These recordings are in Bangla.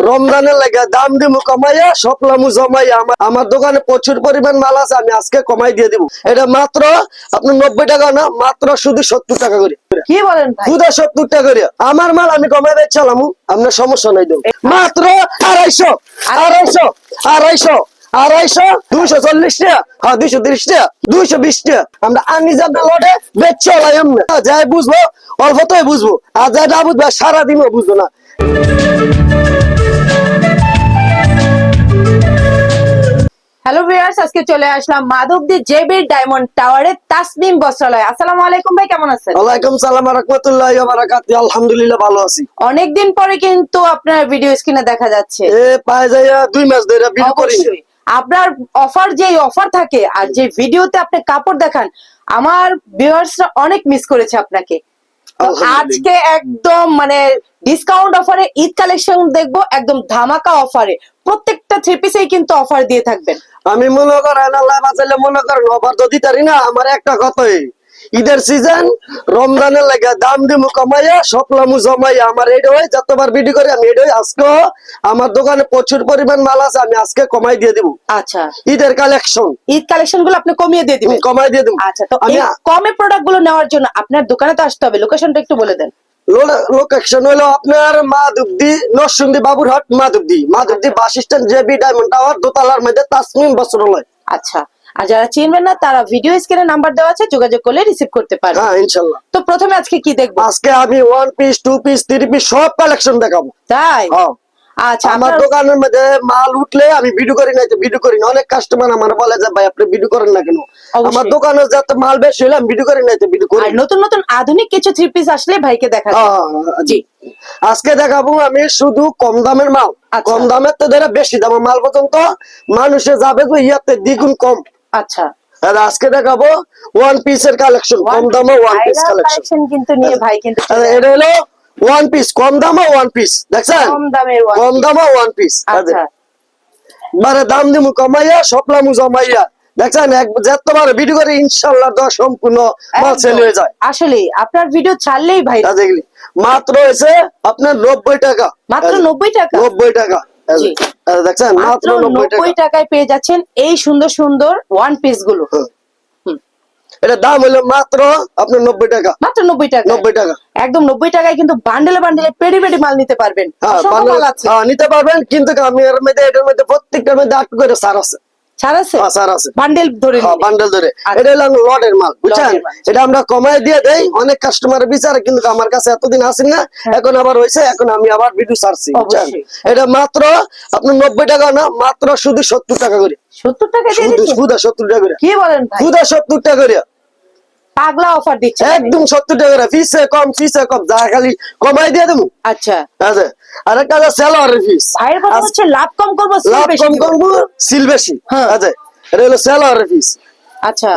রমজানের লাগে দাম দিমু কমাইয়া সপলামু জমাইয়া আমার দোকানে প্রচুর পরিমাণ মাল আছে, আমি আজকে কমাই দিয়ে দিব। এটা মাত্র আপনার 90 টাকা না, মাত্র শুধু 70 টাকা করে। কি বলেন ভাই? শুধু 70 টাকা করে আমার মাল আমি কমাই দিচ্ছিলাম, আপনার সমস্যা নাই দেব। মাত্র 250 250 250 250 240 টাকা, হ্যাঁ 230 টাকা 220 টাকা। আমরা আনি যাবে লটে বেচছে এমনি যাই বুঝবো অল্পতেই বুঝবো, আর যাই না বুঝবো সারাদিনও বুঝবো না। হ্যালো ভিউয়ার্স, আজকে চলে আসলাম মাধবদী জেবি ডায়মন্ড টাওয়ারে তাসনিম বস্ত্রালয়। আসসালামু আলাইকুম ভাই, কেমন আছেন? ওয়ালাইকুম সালাম ওয়া রাহমাতুল্লাহি ওয়া বারাকাতুহু। আলহামদুলিল্লাহ ভালো আছি। অনেকদিন পরে কিন্তু আপনার ভিডিও স্ক্রিনে দেখা যাচ্ছে। এ পায় যাইয়া 2 মাস ধরে ভিডিও করি। অবশ্যই আপনার অফার, যেই অফার থাকে আর যে ভিডিওতে আপনি কাপড় দেখান, আমার ভিউয়ার্সরা অনেক মিস করেছে আপনাকে। তো আজকে একদম মানে ডিসকাউন্ট অফারে ঈদ কালেকশন দেখবো, একদম ধামাকা অফারে প্রত্যেকটা থ্রি পিসেই কিন্তু অফার দিয়ে থাকবেন। আমি মনে করেন আল্লাহ বাঁচাইলে মনে করেন অফার তো দিতারি না। আমার একটা কথাই, ঈদের সিজন রমজানের লাগে দাম দিমু কমাইয়া সপলামু জমাইয়া আমার এইটা হয় যতবার ভিডিও করি আমি এইটা। আজকে আমার দোকানে প্রচুর পরিমাণ মাল আছে, আমি আজকে কমাই দিয়ে দিব। আচ্ছা, ঈদের কালেকশন, ঈদ কালেকশন গুলো আপনি কমিয়ে দিয়ে দিবেন? কমাই দিয়ে দিব। আচ্ছা, তো আমি এই কমে প্রোডাক্ট গুলো নেওয়ার জন্য আপনার দোকানে তো আসতে হবে। লোকেশনটা একটু বলে দেন। লোকেশন হলো আপনার Madhabdi Narsingdi Baburhat, Madhabdi bus stand, JB diamond tower, দোতলার মধ্যে তাসনিম বস্ত্রালয়। আচ্ছা, আর যারা চিনবেন না তারা ভিডিও স্ক্রিনে নাম্বার দেওয়া আছে, যোগাযোগ করলে রিসিভ করতে পারবেন। হ্যাঁ ইনশাআল্লাহ। তো প্রথমে আজকে কি দেখবো? আজকে আমি 1 পিস 2 পিস 3 পিস সব কালেকশন দেখাবো। তাই? হ্যাঁ। আচ্ছা, আমার দোকানের মধ্যে মাল উঠলে আমি ভিডিও করি না, ভিডিও করি না। অনেক কাস্টমার আমার বলে যে ভাই আপনি ভিডিও করেন না কেন? আমার দোকানে যত মাল বেশি হলে আমি ভিডিও করি না, ভিডিও করি। আর নতুন নতুন আধুনিক কিছু থ্রি পিস আসলে ভাইকে দেখাবো। জি, আজকে দেখাবো আমি শুধু কম দামের মাল। কম দামের তো ধরে বেশি দামের মাল পর্যন্ত মানুষে যাবে তো ইয়াতে দ্বিগুণ কম। আচ্ছা, আর আজকে দেখাবো 1 পিসের কালেকশন, কম দামে 1 পিস কালেকশন কিন্তু নিয়ে ভাই কিন্তু এটা হলো 1 পিস, কম দামে 1 পিস। দেখছেন, কম দামের কম দামে 1 পিস। আচ্ছা, মানে দাম দিমু কমাইয়া সপলামু জমাইয়া। দেখছেন যতবার ভিডিও করে ইনশাআল্লাহ সম্পূর্ণ মাল সেল হয়ে যায়। আসলে আপনার ভিডিও ছাড়লেই ভাই মাত্র হয়েছে আপনার 90 টাকা। মাত্র 90 টাকা? 90 টাকা। দেখছেন মাত্র 90 টাকায় পেয়ে যাচ্ছেন এই সুন্দর সুন্দর ওয়ান পিস গুলো। এটা দাম হলো মাত্র আপনার 90 টাকা। মাত্র 90 টাকা? 90 টাকা, একদম 90 টাকায় কিন্তু বান্ডেলে বান্ডেলে পেডি পেডি মাল নিতে পারবেন। নিতে পারবেন, কিন্তু আমি এর মধ্যে এটার মধ্যে প্রত্যেকটার মধ্যে 8 করে ছাড় আছে। ছাড় আছে? ছাড় আছে বান্ডেল ধরে। বান্ডেল ধরে। এটা হলো লটের মাল, বুঝছেন? এটা আমরা কমাই দিয়ে দেই অনেক কাস্টমার বিচারে, কিন্তু আমার কাছে এতদিন আসেন না, এখন আবার হয়েছে, এখন আমি আবার ভিডিও ছাড়ছি। এটা মাত্র আপনার 90 টাকা না, মাত্র শুধু 70 টাকা করে। 70 টাকা দিয়ে দিচ্ছেন? শুধু 70 টাকা করে। কি বলেন ভাই? শুধু 70 টাকা করে পাগলা অফার দিচ্ছে একদম। 70 টাকা করে ফিসে কম যা খালি কমাই দিয়ে দেবো। আচ্ছা, আচ্ছা, আর একটা সেলারের ফিস। ভাইয়ের কথা হচ্ছে লাভ কম করবো, লাভ কম করবো, সিল বেশি। আচ্ছা, এটা হলো সেলারের ফিস। আচ্ছা,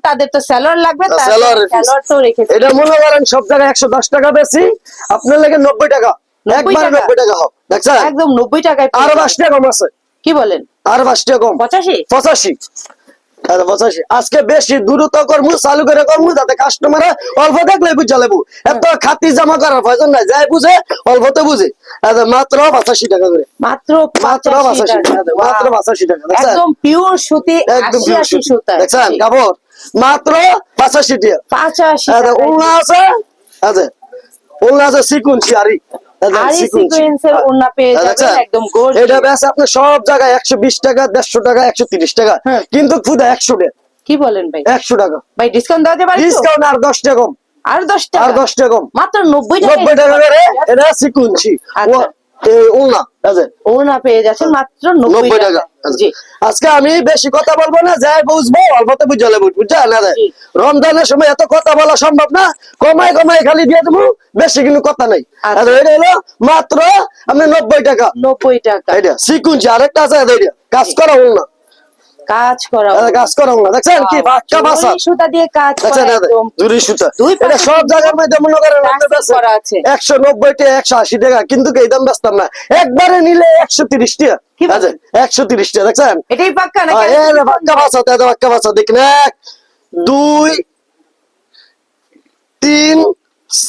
তাদের তো স্যালার লাগবে, এটা মনে করেন সব জায়গায় 110 টাকা বেশি, আপনার লাগে 90 টাকা। একবার 90 টাকা হোক। দেখছেন একদম 90 টাকায়। আরো 5 টাকা কম আছে। কি বলেন? আরো 5 টাকা কম। 85। আজকে বেশি দ্রুত করবো, চালু করে করবো, যাতে কাস্টমার অল্প দেখলে বুঝা লেবু। এত খাতি জমা করার প্রয়োজন নাই, যাই বুঝে অল্পতে বুঝে। মাত্র 85 টাকা করে। মাত্র 85 টাকা। মাত্র 85 টাকা। একদম পিওর সুতি, একদম 80 সুতা। দেখছেন কাপড় মাত্র 85 টাকা। 85 ওড়না আছে। আচ্ছা, ওড়না আছে সিকুয়েন্সি আরি। এটা বেশি আপনার সব জায়গায় 120 টাকা, 150 টাকা, 130 টাকা, কিন্তু খুদা 100 টাকা। কি বলেন ভাই? 100 টাকা ভাই, ডিসকাউন্ট দেওয়া যাবে? ডিসকাউন্ট আর 10 টাকা কম। আর 10 টাকা? আর 10 টাকা কম। মাত্র 90 টাকা করে। এটা সিকুয়েন্সি ওড়না। আচ্ছা, ওড়না পেয়ে যাচ্ছেন মাত্র 90 টাকা। জি, আজকে আমি বেশি কথা বলবো না, যাই বুঝবো অল্পতে বুঝালে বুঝছেন। রমজানের সময় এত কথা বলা সম্ভব না, কমাই কমাই খালি দিয়ে দেবো, বেশি কিন্তু কথা নাই। এটা হলো মাত্র আপনি 90 টাকা। 90 টাকা। এটা সিকুয়েন্সি আরেকটা আছে, কাজ করা হল না, কাজ করা না। দেখছেন কি বাক্কা ভাষা, সুতা দিয়ে কাজ করা, একদম জুরি সুতা। এটা সব জায়গার মধ্যে মনে করেন 190 টাকা, 180 টাকা, কিন্তু এই দাম বেচতাম না। একবারে নিলে 130 টাকা। 130 টাকা। দেখছেন এটাই পাক্কা না? বাক্কা ভাষা, বাক্কা ভাষা। দেখেন 1 2 3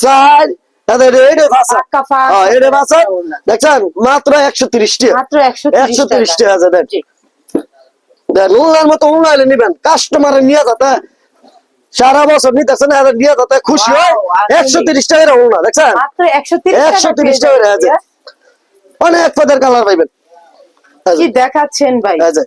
4 দাদা এটা ভাষা পাক্কা ফাঁক। হ্যাঁ এটা ভাষা দেখছেন মাত্র 130 টাকা মাত্র 130 130 টাকা। টাকা আছে দেন জি। দেন উনার মতো উনাইলে নিবেন কাস্টমারে নিয়ে যাতে সারা বছর নিতেছেন আর নিয়ে যাতে খুশি হয় Wow, আসলেই। 130 টাকা উনা দেখছেন মাত্র 130 টাকা 130 পেয়ে টাকা যাবেন, আছে viewers। অনেক পদের কালার পাইবেন কি দেখাচ্ছেন ভাই, এই যে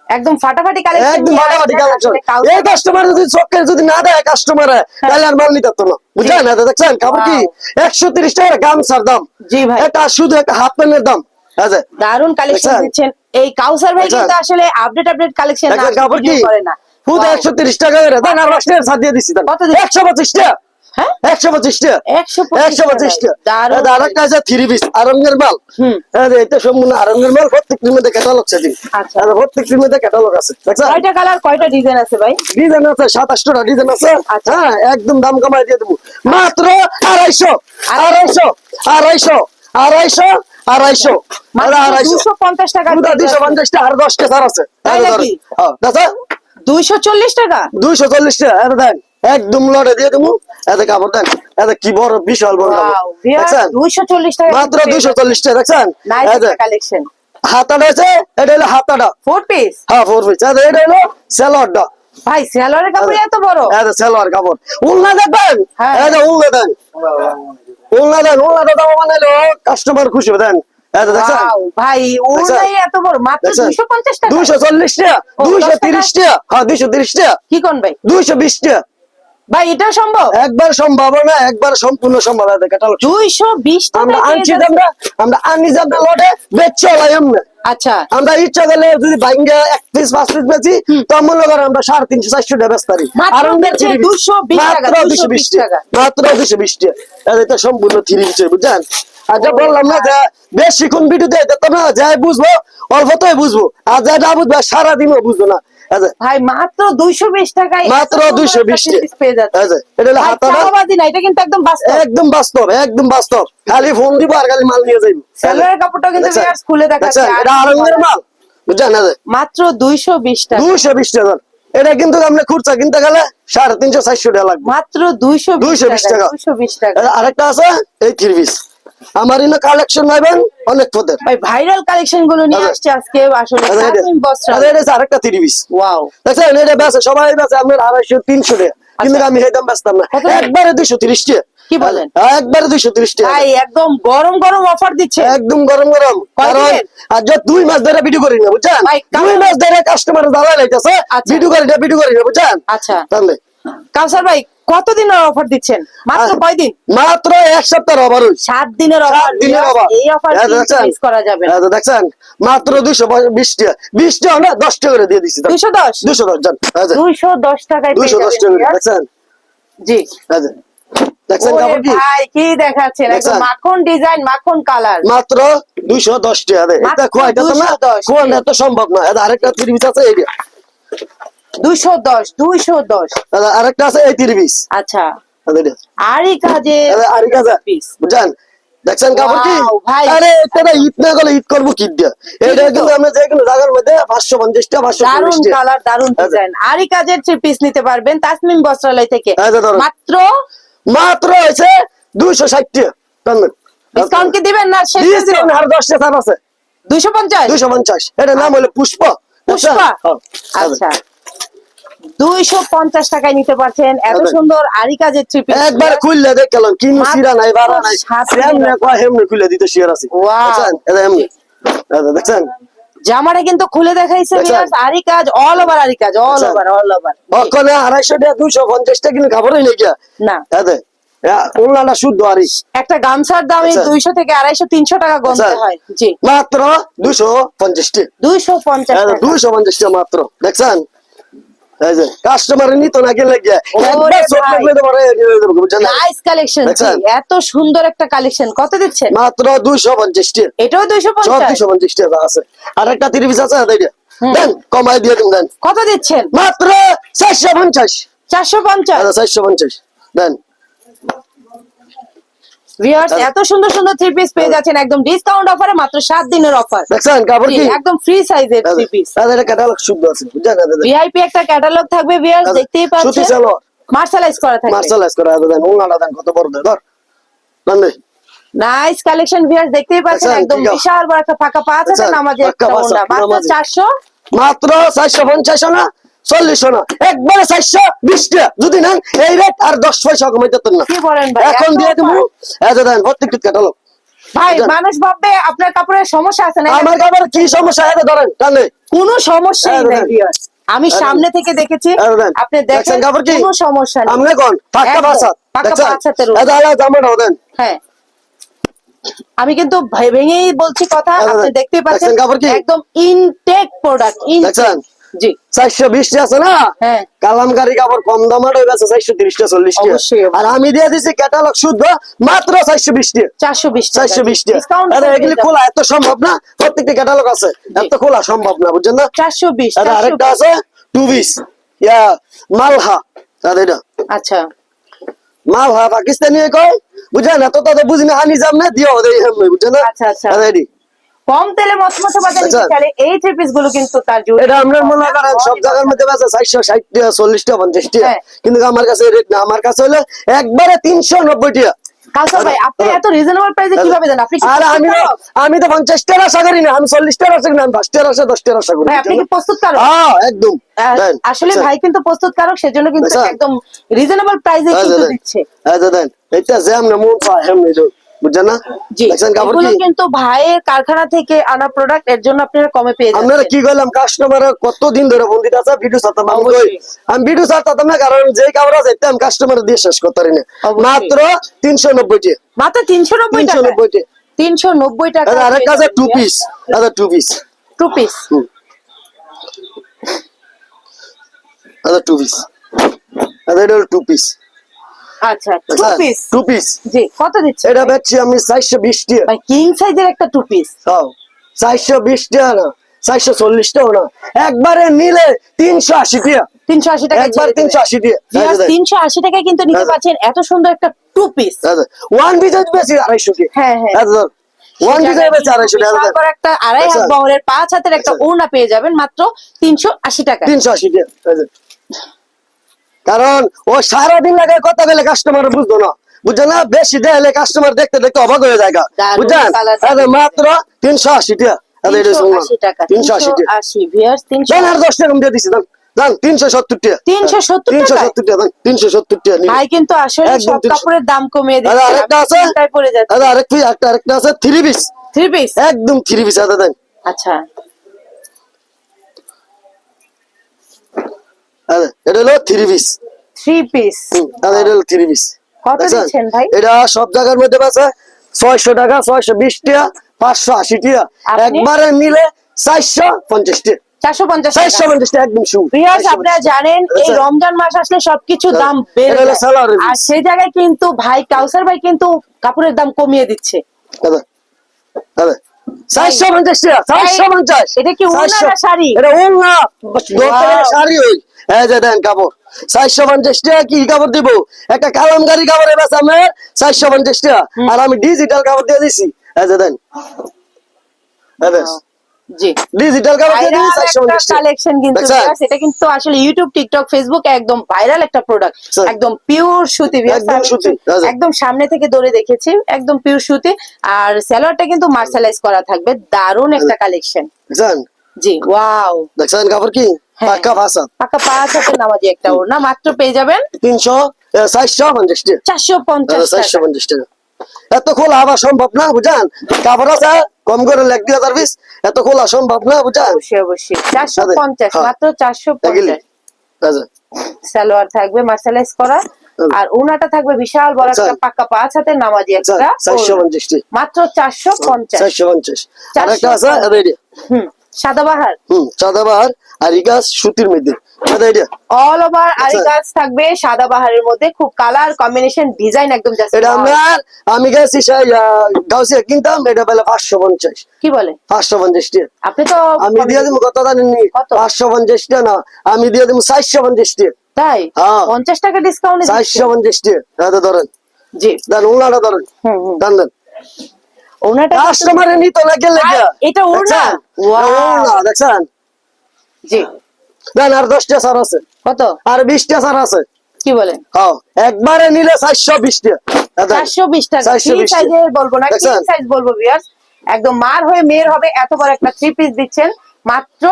একদম ফাটাফাটি কালেকশন একদম ফাটাফাটি কালেকশন এই কাস্টমার যদি চোখের যদি না দেয় কাস্টমারে তাহলে আর মাল নিতে পারতো না বুঝলেন এটা দেখছেন কাপড় কি 130 টাকা গামছার দাম জি ভাই। এটা শুধু একটা হাফ প্যান্টের দাম আছে দারুন কালেকশন দেখছেন? দিচ্ছেন এই কাউসার ভাই, দেখছেন? কিন্তু আসলে আপডেট কালেকশন না, দেখেন কাপড় কি ভিডিও করে না। শুধু Wow। 130 টাকা করে দেন আর 5 টাকা ছাড় দিয়ে দিছি দেন কত দিচ্ছেন? 125 টাকা হ্যাঁ 125 টাকা 125 টাকা দারুন এটা আরেকটা আছে 3 পিস আরঙ্গের মাল হুম। এটা সম্পূর্ণ আরঙ্গের মাল প্রত্যেকটির মধ্যে ক্যাটালগ আছে দিন আচ্ছা। আর প্রত্যেকটির মধ্যে ক্যাটালগ আছে দেখছেন কয়টা কালার কয়টা ডিজাইন আছে ভাই? ডিজাইন আছে 27টা ডিজাইন আছে আচ্ছা। হ্যাঁ একদম দাম কমাই দিয়ে দেবো মাত্র 250 250 250 250 250 মাত্র 250 250 টাকা। 250 টাকা আর 10 টাকা আছে তাই নাকি? হ্যাঁ দাদা 240 টাকা। 240 টাকা এটা দেন একদম লড়ে দিয়ে দেবো এতে কাপড় দেন এতে কি বড় বিশাল বড় কাপড় Wow, viewers, দেখছেন 240 টাকা মাত্র 240 টাকা দেখছেন নাইস এই যে, কালেকশন। হাতাটা আছে এটা হলো হাতাটা 4 পিস হ্যাঁ 4 পিস এটা হলো সেলরটা ভাই, সালোয়ারের কাপড় এত বড়? এটা সেলর কাপড় উলনা দেখবেন হ্যাঁ। এটা উলনা দেন উলনাটা দাম বানাইলো কাস্টমার খুশি হবে দেন এটা দেখছেন Wow, ভাই ওনাই এত বড় মাত্র দেখছেন? 250 টাকা। 240 টাকা ও, 230 টাকা হ্যাঁ 230 টাকা কি কোন ভাই? 220 টাকা ভাই এটা সম্ভব? একবার সম্ভব না একবার সম্পূর্ণ সম্ভব আছে ক্যাটালগ 220 আমরা টাকা আনছি আমরা আনি যাবো লটে বেচছে লাই আমরা আচ্ছা। আমরা ইচ্ছা করলে যদি ভাঙ্গা 1 পিস 5 পিস বেচি তো মনে করেন আমরা 350 400 টাকা বেচতে পারি মাত্র আর আমরা বেচে 3 220 টাকা, 220 টাকা। মাত্র 220 টাকা এটা সম্পূর্ণ 3 পিস বুঝছেন আচ্ছা বললাম না যে বেশিক্ষণ ভিডিও দেয় তো না যাই বুঝবো অল্পতেই বুঝবো আর যা না বুঝবো সারাদিনও বুঝবো না আচ্ছা ভাই মাত্র 220 টাকায় মাত্র এত সুন্দর 220 একটা piece পেয়ে যাচ্ছে। আচ্ছা এটা হলো ভাই, হাতাটা চাপাবাজি না, এটা কিন্তু একদম বাস্তব। একদম বাস্তব খালি ফোন দিব আর খালি মাল নিয়ে যাইব সালোয়ারের কাপড়টা কিন্তু দেখছেন? viewers খুলে দেখাচ্ছে। দেখছেন? আর এটা আরঙ্গের মাল বুঝছেন না মাত্র 220 টাকা। 220 টাকা এটা কিন্তু আপনি খুচরা কিনতে গেলে 350 400 টাকা লাগবে মাত্র 220 220 টাকা। 220 টাকা। আরেকটা আছে এই 3 পিস আমার ইনো কালেকশন নাইবেন অনেক পদের ভাই ভাইরাল কালেকশন গুলো নিয়ে আসছে আজকে আসলে সামিন বস্ত্র। এটা আরেকটা 3 পিস ওয়াও, দেখছেন এটা বেচে সবাই বেচে আপনার 250 300 টাকা কিন্তু আমি এই দাম বেচতাম না কত? একবারে 230 টাকা কি বলেন? একবারে 230 টাকা ভাই একদম গরম গরম অফার দিচ্ছে। একদম গরম গরম কারণ কয়দিনের? আর যে 2 মাস ধরে ভিডিও করি না বুঝছেন ভাই, 2 মাস ধরে কাস্টমার দাঁড়ায় লাইতেছে আচ্ছা। ভিডিও করি না বুঝছেন আচ্ছা তাহলে কাউসার ভাই কতদিনের অফার দিচ্ছেন? মাত্র কয়দিন? মাত্র 1 সপ্তাহ অফার 7 দিনের অফার। 7 দিনের অফার এই অফার মিস করা যাবে না। দেখছেন মাত্র 220 টাকা 20 টাকা না 10 টাকা করে দিয়ে দিছি 210 210 জান 210 টাকায় পেয়ে 210 টাকা যাবেন করে, দেখছেন জি। দেখছেন ওরে কাপড় কি ভাই কি দেখাচ্ছেন, একদম দেখছেন? মাখন ডিজাইন মাখন কালার। মাত্র 210 টাকা দেয় এটা মাত্র কোয়াইটা তো না 210 কোয়াইটা তো সম্ভব না এটা আরেকটা 3 পিস আছে এই 210 আরেকটা আছে এই 3 পিস আচ্ছা। এটা আরই কাজে আরে কাজা পিস। বুঝছেন দেখছেন কাপড় কি Wow, ভাই। আরে এটা ঈদ না গেলে ঈদ করবো কি দিয়া এটা কিন্তু আমরা যে কোনো জায়গার মধ্যে 550 টাকা দারুন 540 টাকা কালার দারুন ডিজাইন আরই কাজের পিস নিতে পারবেন তাসমিম বস্ত্রালয় থেকে আচ্ছা, ধরুন। মাত্র। মাত্র হয়েছে 260 টাকা ডিসকাউন্ট কি দিবেন না শেষ করে দিবেন? আর 10 টাকা ছাড় আছে 250 250 এটা নাম হলো পুষ্প পুষ্পা হ্যাঁ, আচ্ছা 250 টাকায় নিতে পারছেন এত আচ্ছা। সুন্দর আরই কাজের পিস। একবার খুললে দেখলাম কিনু মাত্র সিরা নাই বাড়া নাই 7 এমনি কয় হেমনে খুলে দিতে শিয়ার আছে Wow. দেখছেন এটা এমনি দেখছেন জামাটা কিন্তু খুলে দেখাইছে দেখছেন? ভিউয়ার্স আরই কাজ অল ওভার আরই কাজ অল দেখছেন? ওভার ওখানে 250 টাকা 250 টাকা কিন্তু খাবারই নেই গিয়া না এতে উল্লাটা শুদ্ধ আরি একটা গামছার দামে আচ্ছা। 200 থেকে 250 300 টাকা গন্তে আচ্ছা। হয় জি মাত্র 250 টাকা 250 টাকা 250 টাকা মাত্র দেখছেন এই যে কাস্টমার নিত না গেলে গিয়া ওরে একবার চোখ ভাই। দেখলে তো পরে বুঝছেন না? নাইস কালেকশন দেখছেন? এত সুন্দর একটা কালেকশন কত দিচ্ছেন? মাত্র 250 টাকা এটাও সব 250 250 টাকা আছে আর একটা 3 পিস আছে এইটা দেন কমাই দিয়ে দিন দেন কত দিচ্ছেন? মাত্র 450 450 450 দেন ভিউয়ার্স এত সুন্দর সুন্দর থ্রি পিস পেয়ে যাচ্ছেন একদম ডিসকাউন্ট অফারে মাত্র 7 দিনের অফার দেখছেন কাপড় কি একদম ফ্রি সাইজের থ্রি পিস তাদের ক্যাটালগ শুদ্ধ আছে বুঝছেন ভিআইপি একটা ক্যাটালগ থাকবে ভিউয়ার্স দেখতেই সুতি পাচ্ছেন সালোয়ার মার্শালাইজ করা থাকবে মার্শালাইজ করা আছে দেন ওনাটা দেন কত বড় দেন ধর জানে নাইস কালেকশন ভিউয়ার্স, দেখতেই পাচ্ছেন দেখছেন, একদম ঠিক আছে। বিশাল বড় একটা ফাঁকা পাঁচ আছে দেখছেন, নামাজে ফাঁকা একটা পাঁচ ওড়না, আছে, মাত্র নামাজে। 400। মাত্র 450 না 40 না, একবারে 420 টাকা যদি নেন এই রেট আর 10 পয়সা কমাইতে পারতেন না। কি বলেন ভাই, এখন এত দিয়ে দিমু offer? এই যে দেন প্রত্যেকটি ক্যাটালগ। ভাই বুঝলেন? মানুষ ভাববে আপনার কাপড়ের সমস্যা আছে না, আমার কাপড় কি সমস্যা এটা ধরেন টানে কোনো সমস্যাই এই নাই দেখেন। ভিউয়ার্স, আমি এই সামনে থেকে দেখেছি, এই দেখেন। আপনি দেখেন দেখছেন কাপড় কি? কোনো সমস্যা নেই। আমনে কোন পাক্কা একদম, বাসা পাক্কা দেখছেন পাঁচ হাতের ওড়না। এটা হলো জামাটাও দেন। হ্যাঁ, আমি কিন্তু ভেঙেই বলছি কথা, এই আপনি দেখেন। দেখতেই পাচ্ছেন দেখছেন কাপড় কি? একদম ইনটেক প্রোডাক্ট, দেখছেন? জি 420 টা আছে না হ্যাঁ। কালামকারী কাপড় কম দামের হয়ে গেছে 430 টা 40 টা অবশ্যই, আর আমি দিয়ে দিছি ক্যাটালগ শুদ্ধ মাত্র 420 টা 420 টাকা 420 টা ডিসকাউন্ট আরে এগুলি খোলা এত সম্ভব না, প্রত্যেকটা ক্যাটালগ আছে এত খোলা সম্ভব না, বুঝছেন না? 420 আরে আরেকটা আছে টু পিস ইয়া মালহা আরে এটা আচ্ছা মালহা পাকিস্তানি কয় বুঝেন এত তো বুঝি না হানি জাম না দিও দেই হেম বুঝছেন না? আচ্ছা, আচ্ছা। আরে এডি কম তেলে মচমচে বাজার নিতে আচ্ছা। চাইলে এই থ্রি পিস গুলো কিন্তু তার জন্য এটা আমরা মনে করেন সব জায়গার মধ্যে বেচা 460 টাকা 40 টাকা 50 টাকা হ্যাঁ। কিন্তু আমার কাছে রেট না, আমার কাছে হলো একবারে 390 টাকা। কাউসার ভাই আপনি এত রিজনেবল প্রাইসে কিভাবে দেন? আপনি কি আর প্রস্তুতকারক? আমি তো 50 টাকা আশা করি না, আমি 40 টাকা আশা করি না, আমি 5 টাকা আশা 10 টাকা আশা করি। ভাই আপনি কি প্রস্তুতকারক? হ্যাঁ একদম দেন। আসলে ভাই কিন্তু প্রস্তুতকারক, সেজন্য কিন্তু আচ্ছা। একদম রিজনেবল প্রাইসে কিন্তু দিচ্ছে। দেন এটা জ্যাম না মন পায় হেম নিলো বুঝছেন না? জি, দেখছেন কাপড় এগুলো কি কিন্তু ভাইয়ের কারখানা থেকে আনা প্রোডাক্ট, এর জন্য আপনারা কমে পেয়ে আপনারা যাচ্ছেন। কি কইলাম কাস্টমার কতদিন ধরে ফোন দিতে আছে ভিডিও ছাড়তাম আমি কই অবশ্যই। আমি ভিডিও ছাড়তাম না কারণ যে কাপড় আছে এটা আমি কাস্টমার দিয়ে শেষ করতে পারি না। অবশ্যই। মাত্র 390 টাকা মাত্র 390 টাকা 390 টাকা 390 টাকা আরে আরেকটা আছে টু পিস আরে টু পিস টু পিস আরে টু পিস আরে এটা টু পিস আচ্ছা টু পিস টু পিস জি কত দিচ্ছে এটা বেচছি আমি 420 টাকা। ভাই কিং সাইজের একটা টু পিস হ্যাঁ 420 টাকা না 440 টাকা না একবারে নিলে 380 টাকা 380 টাকা একবার 380 টাকা 380 টাকায় কিন্তু নিতে পারছেন এত সুন্দর একটা টু পিস। ওয়ান পিস বেশি 250 টাকা হ্যাঁ হ্যাঁ ওয়ান পিস বেশি 250 টাকা বিশাল বড় একটা আড়াই হাত আচ্ছা। বহরের 5 হাতের একটা আচ্ছা। ওড়না পেয়ে যাবেন মাত্র 380 টাকা 380 টাকা কারণ ও সারাদিন লাগে কথা বলে কাস্টমার বুঝতো না বুঝছেন না, বেশি দেয় কাস্টমার দেখতে দেখতে অবাক হয়ে যায় দারুণ বুঝছেন colour থাকবে। মাত্র 380 টাকা 380 টাকা 380 টাকা 380 ভিউয়ার্স দেন 300 আর 10 টাকা কম দিয়ে দিছি দেন দেন 370 টাকা 370 টাকা 370 টাকা দেন 370 টাকা নিন। ভাই কিন্তু আসলে একদম সব 300 কাপড়ের দাম কমিয়ে আরে দিচ্ছে, আরেকটা আমি আছে চিন্তায় পড়ে যাচ্ছি। আরে আরেকটা আছে 3 পিস থ্রি পিস একদম 3 পিস আছে দেন আচ্ছা আরে এটা হলো 3 পিস থ্রি পিস আরে এটা হলো 3 পিস কত দিচ্ছেন ভাই? এটা সব জায়গার মধ্যে আছে 600 টাকা 620 টাকা 580 টাকা আপনি? একবারে নিলে 450 টাকা 450 টাকা 450 টাকা একদম শুরু ভিউয়ার্স আপনারা জানেন এই আচ্ছা। রমজান মাস আসলে সবকিছু আচ্ছা। দাম বেড়ে এটা হলো যায় সালোয়ারের আর piece। সেই জায়গায় কিন্তু ভাই কাউসার ভাই কিন্তু কাপড়ের দাম কমিয়ে দিচ্ছে। আরে আরে 450 টাকা 450 এটা কি ওড়না না শাড়ি? এটা ওড়না দরকার Wow! শাড়ি হই এই যে দেন কাপড় 450 টাকা কি কাপড় দিব একটা কালামকারী কাপড়ের বেচা আমি 450 টাকা আর আমি ডিজিটাল কাপড় দিয়ে দিছি এই যে দেন জি ডিজিটাল কাপড় দিয়ে দিছি ভাইরাল একটা 450 টাকা কালেকশন কিন্তু দেখছেন? viewers, এটা কিন্তু আসলে ইউটিউব টিকটক ফেসবুক একদম ভাইরাল একটা প্রোডাক্ট, স্যার। একদম পিওর সুতি viewers, একদম আমি সুতি, আচ্ছা। একদম সামনে থেকে ধরে দেখেছি একদম পিওর সুতি আর সালোয়ারটা কিন্তু মার্শালাইজ করা থাকবে, দারুণ একটা কালেকশন। দেখছেন জি ওয়াও দেখছেন কাপড় কি হ্যাঁ। পাক্কা ভাষা পাকা 5 হাতের নামাজি একটা ওড়না মাত্র পেয়ে যাবেন 450 টাকা 450 টাকা 450 টাকা এত খোলা আবার সম্ভব না বুঝান কাপড় আছে কম করে লেগ দিয়ে সার্ভিস এত খোলা সম্ভব না বুঝান অবশ্যই অবশ্যই 450 হ্যাঁ। মাত্র 450 আচ্ছা সালোয়ার থাকবে মার্শালাইজ করা আর ওনাটা থাকবে বিশাল বড় একটা আচ্ছা। পাকা 5 হাতের নামাজি একটা ওড়না। 450 টাকা মাত্র 450 450 আরেকটা আছে রেডি সাদাবাহার চাঁদাবাহার আর ইগাস সুতির মধ্যে এটা অল ওভার আরি কাজ থাকবে সাদাবাহারের মধ্যে, খুব কালার কম্বিনেশন ডিজাইন একদম জাস্ট এটা আমি গেছি গাউসিয়া কিনতাম এটা বেলা 550 কি বলে 550 টাকা আপনি তো আমি দিয়ে দিব কত জানেননি কত? 550 টাকা না আমি দিয়ে দিব 450 টাকা তাই হ্যাঁ। 50 টাকা ডিসকাউন্ট 450 টাকা এটা ধরেন জি দেন ওনাটা ধরেন দেন দেন ওনাটা কাস্টমারে নিত না গেলে ভাই, এটা ওড়না? Wow! ওড়না দেখছেন জি দেন আর 10 টা সার আছে কত আর 20 টা সার আছে কি বলেন? হ্যাঁ, একবারে নিলে 420 টাকা দাদা। 420 টাকা। 420 ফ্রি সাইজের বলবো না, দেখছেন? কিং সাইজ বলবো ভিউয়ার্স। একদম মার হয়ে মেয়ের হবে এত বড় একটা থ্রি পিস দিচ্ছেন মাত্র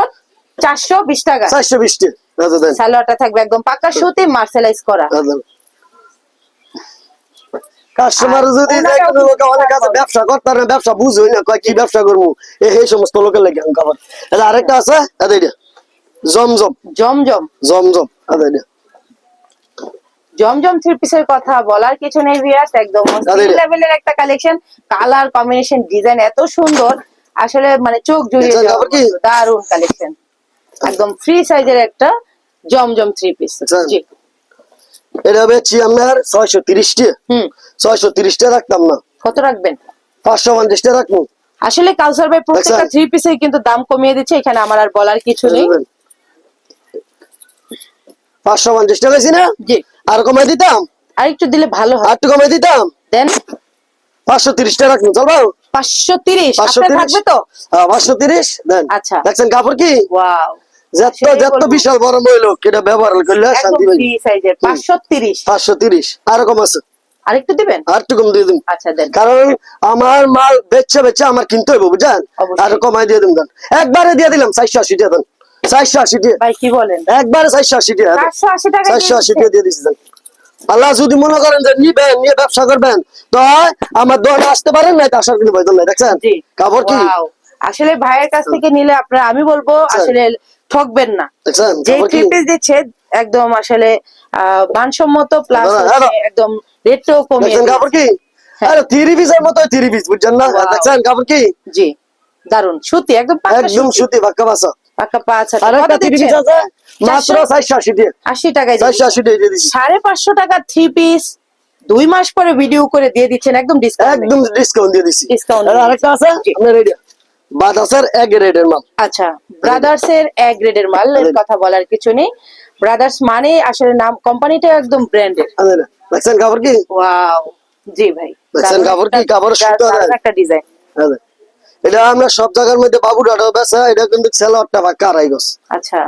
420 টাকা। 420 টাকা দাদা দেন। সালোয়ারটা থাকবে একদম পাকা সুতি মার্সেলাইজ করা। দাদা কাস্টমার আর যদি ওনারাও কোনো লোক কিন্তু অনেক আছে বলে। ব্যবসা করতে না, ব্যবসা বুঝই না, কয় কি ব্যবসা করবো, এই সমস্ত লোকের লাগে আমি খাবার। এটা আরেকটা আছে দাদা, এটা জমজম। জমজম। জমজম দাদা, এটা জমজম থ্রি পিসের কথা বলার কিছু নেই ভিউয়ার্স, একদম দাদা। লেভেলের একটা কালেকশন। কালার কম্বিনেশন ডিজাইন এত সুন্দর, আসলে মানে চোখ জুড়িয়ে দেখছেন যাওয়ার কাপড় কি? মতো। দারুণ কালেকশন, একদম ফ্রি সাইজের একটা জমজম থ্রি পিস। দেখছেন? জি। এটা বেচছি আপনার 630 টাকা। হুম। 630 টাকা রাখতাম না, কত রাখবেন? 550 টাকা রাখবো। আসলে কাউসার ভাই প্রত্যেকটা দেখছেন? থ্রি পিসে কিন্তু দাম কমিয়ে দিচ্ছে, এখানে আমার আর বলার কিছু নেই। 550 টাকা বেশি না, জি। আর কমাই দিতাম, আর একটু দিলে ভালো আর হয়। একটু কমাই দিতাম, দেন 530 টাকা রাখবো, চলবো? 530 আপনার 530 থাকবে তো? 530 দেন। আচ্ছা। দেখছেন কাপড় কি? ওয়াও, যত সেটাই যত বলবো। বিশাল বড় মহিলা এটা ব্যবহার করলে একদম শান্তি পাই। ফ্রি সাইজের 530। 530 আর কম আছে, আরেকটু দিবেন? আর একটু কম দিয়ে দিন, আচ্ছা দেন। কারণ আমার মাল বেচে বেচে আমার কিনতে হইব, বুঝছেন? অবশ্যই। আর কমাই দিয়ে দিন, একবারে দিয়ে দিলাম 480 টাকা দেন। 480 টাকা ভাই কি বলেন? একবারে 480 টাকা দেন। 480 টাকা 480 টাকা দিয়ে দিচ্ছি দেন। আল্লাহ যদি মনে করেন যে নিবেন, নিয়ে ব্যবসা করবেন, তো আমার দোকানে আসতে পারেন, নাই তো আসার কোনো প্রয়োজন নাই। দেখছেন জি। কাপড় কি? ওয়াও, আসলে ভাইয়ের কাছ থেকে নিলে আপনারা, আমি বলবো আসলে ঠকবেন না। দেখছেন যে কাপড় থ্রি কি? পিস দিচ্ছে একদম আসলে মানসম্মত, প্লাস দাদা, একদম রেটও কমিয়ে দেখছেন দিয়েছে। কাপড় কি? হ্যাঁ। আরে 3 পিসের মতো 3 পিস, বুঝছেন না? Wow. দেখছেন কাপড় কি? জি, দারুন সুতি, একদম পাকা একদম সুতি, সুতি বাক্কা বাসা। পাকা পাঁচ হাতে। আর কত একটা 3 পিস দিচ্ছেন? আছে মাত্র 480 টাকা। 80 টাকায় 480 টাকা দিয়ে দিচ্ছি। 550 টাকা থ্রি পিস 2 মাস পরে ভিডিও করে দিয়ে দিচ্ছেন একদম ডিসকাউন্ট। একদম ডিসকাউন্ট দিয়ে দিচ্ছি। Discount আর দিয়ে আরেকটা আছে জি। আপনার রেডি বাদাসের এক রেডের মাল। আচ্ছা, ব্রাদার্স এর এ গ্রেডের মাল, এর কথা বলার কিছু নেই। ব্রাদার্স মানে আসলে নাম, কোম্পানিটা একদম ব্র্যান্ডেড। দেখছেন কাপড় কি? ওয়াও, জি ভাই। দেখছেন কাপড় কি? কাপড় সুতো দারুণ একটা ডিজাইন। এটা আমরা সব জায়গার মধ্যে বাবুডাটাও বেচা, এটা কিন্তু সেলোয়ারটা পাক্কা 2.5 গজ। আচ্ছা,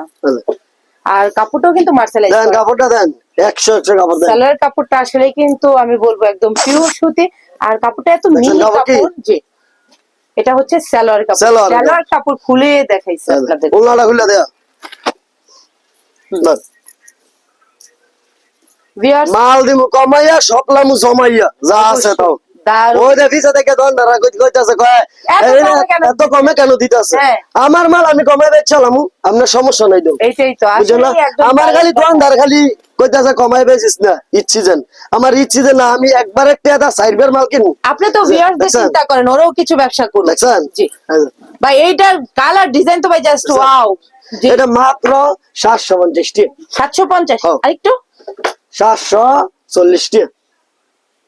আর কাপড়টাও কিন্তু মার্শালাইজ দেন করা। কাপড়টা দেন, 100 কাপড় দেন। সালোয়ার কাপড়টা আসলে কিন্তু আমি বলবো একদম পিওর সুতি, আর কাপড়টা এত দেখছেন মিহি কাপড় কি? কাপড়। জি, এটা হচ্ছে সালোয়ার কাপড়। সালোয়ার, সালোয়ার কাপড় খুলে দেখাইছে আপনাদের। ওনাটা খুলে দেয়া। দেন। ভিউয়ার্স, মাল দিমু কমাইয়া, সবলামু জমাইয়া, যা আছে তাও। দারুণ। ওই যে ভিসা থেকে দন্ডারা কইতাছে, কয় এত এই কমে কেন এত কমে কেন দিতাছে? হ্যাঁ। আমার মাল আমি কমে বেচালাম, আপনার সমস্যা নাই তো। এইটাই তো বুঝলেন না? আসলে একদম আমার খালি দারুণ কথা। দোকানদার খালি কইতাছে কমাই বেচিস না, ইচ্ছি যেন আমার ইচ্ছি যে না, আমি একবার একটা সাইডবের মাল কিনবো। আপনি তো ভিউয়ার্সদের দেখছেন? চিন্তা করেন, ওরাও কিছু ব্যবসা করুন। দেখছেন? জি ভাই, এইটার কালার ডিজাইন তো ভাই জাস্ট ওয়াও। জি, এটা মাত্র 750 টাকা। 750। হ্যাঁ। আরেকটু 740 টাকা।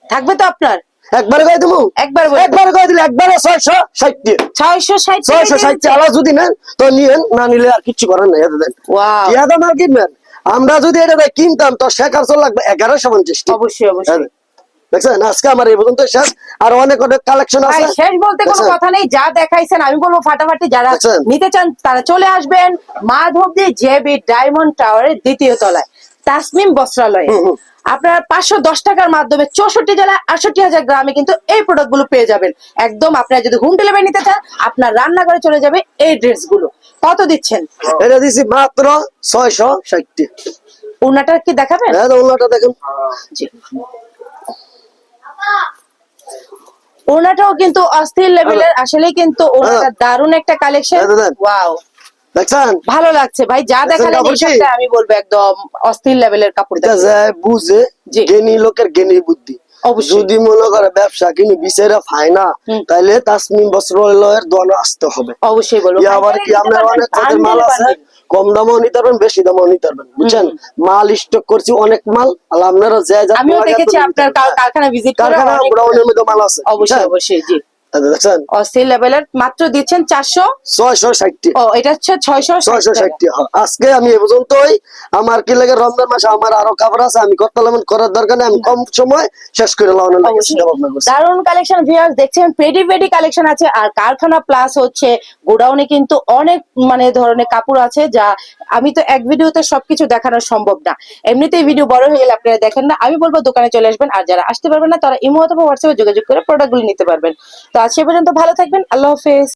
থাকবে তো আপনার? একবারে কই দেবো, একবার বলুন। একবারে কই দিলে একবারে 660 টাকা। 660 660 টাকা আলা যদি নেন তো নিয়েন, না নিলে আর কিছু করার নাই। এটা দেন ওয়াও, ইয়াদা মাল কিনবেন। আমরা যদি এটা কিনতাম তো শেখার চল লাগবে 1150 টাকা। অবশ্যই অবশ্যই। দেখছেন আজকে আমার এই পর্যন্ত শেষ, আর অনেক অনেক কালেকশন ভাই আছে। শেষ বলতে কোনো দেখছেন? কথা নেই, যা দেখাইছেন আমি বলবো ফাটাফাটি। যারা দেখছেন? নিতে চান তারা চলে আসবেন মাধবদী জেবি ডায়মন্ড টাওয়ারের দ্বিতীয় তলায় তাসমিম বস্ত্রালয়ে। আপনার 510 টাকার মাধ্যমে 64 জেলা 68,000 গ্রামে কিন্তু এই প্রোডাক্ট গুলো পেয়ে যাবেন একদম। আপনারা যদি হোম ডেলিভারি নিতে চান, আপনার রান্নাঘরে চলে যাবে এই ড্রেস গুলো। কত দিচ্ছেন? এটা দিছি মাত্র 660 টাকা। ওনাটা কি দেখাবেন? হ্যাঁ, ওনাটা দেখেন। জি, ওনাটাও কিন্তু অস্থির লেভেলের, আসলে কিন্তু ওনাটা দারুণ একটা কালেকশন। ওয়াও, দেখছেন? ভালো লাগছে ভাই, যা দেখালেন কাপড় এই কি? সপ্তাহে আমি বলবো একদম অস্থির লেভেলের কাপড় এটা দেখাচ্ছেন। যায় বুঝে, জি। জ্ঞানী লোকের জ্ঞানী বুদ্ধি। অবশ্যই। যদি মনে করে ব্যবসা কিনি বিচারা ফাই না, তাহলে তাসমিম বস্ত্রালয়ের দোকানে আসতে হবে। অবশ্যই বলবো। আবার কি আপনার অনেক জাতের মাল আছে, কম দামও নিতে পারবেন, বেশি দামও নিতে পারবেন, বুঝছেন? মাল স্টক করছি অনেক মাল, আর আপনারা যে আমিও দেখেছি আপনার কারখানা ভিজিট করে, কারখানা অনেক- গোডাউনের মধ্যে মাল আছে। অবশ্যই বুঝছেন? অবশ্যই। জি, দেখছেন অস্থির লেভেলের মাত্র দিচ্ছেন 400। 660। ও এটা হচ্ছে 660 660। আজকে আমি এ পর্যন্তই। আমার কি লাগে রমজান মাসে আমার আরো কাপড় আছে, আমি করার দরকার নেই, আমি কম সময় শেষ করে লাগানোর লাগে চিন্তা ভাবনা করছি। দারুন কালেকশন ভিউয়ার্স দেখছেন, পেডি পেডি কালেকশন আছে। আর কারখানা প্লাস হচ্ছে গোডাউনে কিন্তু অনেক মানে ধরনের কাপড় আছে, যা আমি তো এক ভিডিওতে সবকিছু দেখানো সম্ভব না। এমনিতেই ভিডিও বড় হয়ে গেলে আপনারা দেখেন না। আমি বলবো দোকানে চলে আসবেন, আর যারা আসতে পারবেন না তারা ইমো অথবা হোয়াটসঅ্যাপে যোগাযোগ করে প্রোডাক্টগুলো নিতে পারবেন। তো আজ সে পর্যন্ত ভালো থাকবেন, আল্লাহ হাফেজ।